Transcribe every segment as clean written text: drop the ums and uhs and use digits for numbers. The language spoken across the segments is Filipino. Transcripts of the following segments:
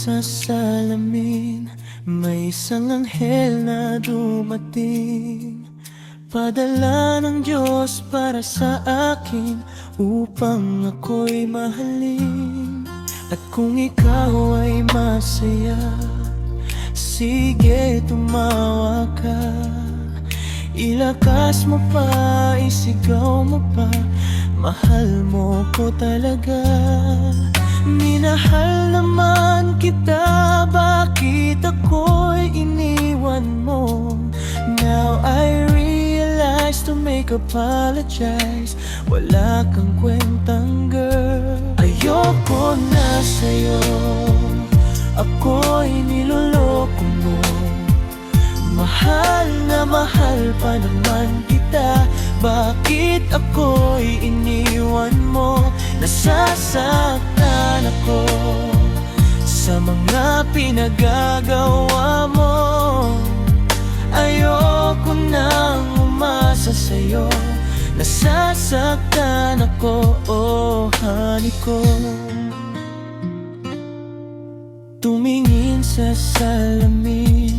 sa salamin, may isang anghel na dumating. Padala ng Diyos para sa akin, upang ako'y mahalin. At kung ikaw ay masaya, sige tumawa ka. Ilakas mo pa, isigaw mo pa, mahal mo ko talaga. Minahal naman kita, bakit ako'y iniwan mo? Now I realize to make apologize, wala kang kwentang girl. Ayoko na sa'yo, ako'y niloloko mo. Mahal na mahal pa naman kita, bakit ako'y iniwan mo? Nasasaktan ako sa mga pinagagawa mo. Ayoko nang umasa sa'yo, nasasaktan ako, oh honey ko. Tumingin sa salamin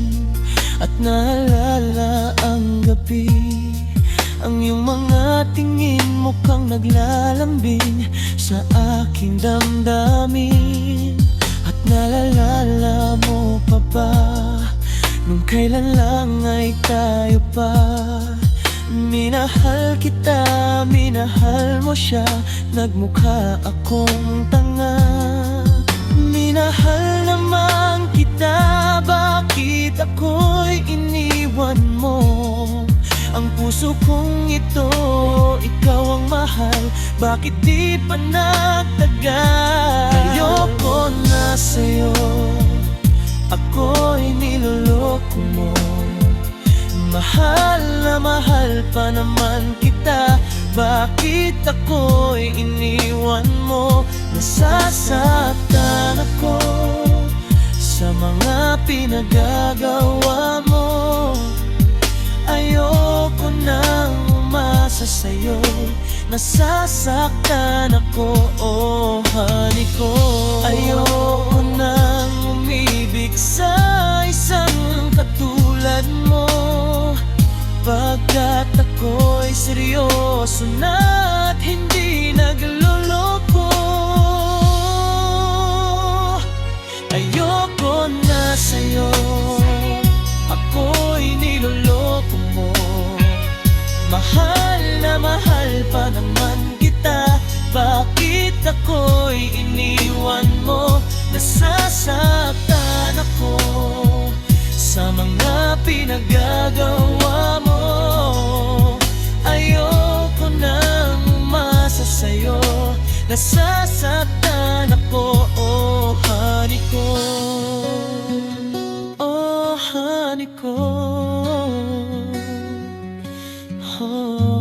at naalala ang gabi. Ang iyong mga tingin mukhang naglalambing sa aking damdamin. At naalala mo pa ba nung kailan lang ay tayo pa? Minahal kita, minahal mo siya, nagmukha akong tanga. Minahal naman kita, bakit ako'y iniwan mo? Ang puso kong ito, ikaw ang mahal, bakit di pa nagtagal? Ayoko na sa'yo, ako'y niloloko mo. Mahal na mahal pa naman kita, bakit ako'y iniwan mo? Nasasaktan ako sa mga pinagagawa mo. Ayoko nang umasa sa'yo, nasasaktan ako, oh honey ko. Ayoko nang umibig sa isang katulad mo, pagkat ako'y seryoso na't hindi nagloloko. Ayoko na sa'yo, ako'y niloloko mo. Mahal na mahal pa naman kita, bakit ako'y iniwan mo? Nasasaktan ako sa mga pinagagawa mo. Ayoko nang umasa sa'yo, nasasaktan ako, oh honey ko. Oh honey ko, oh.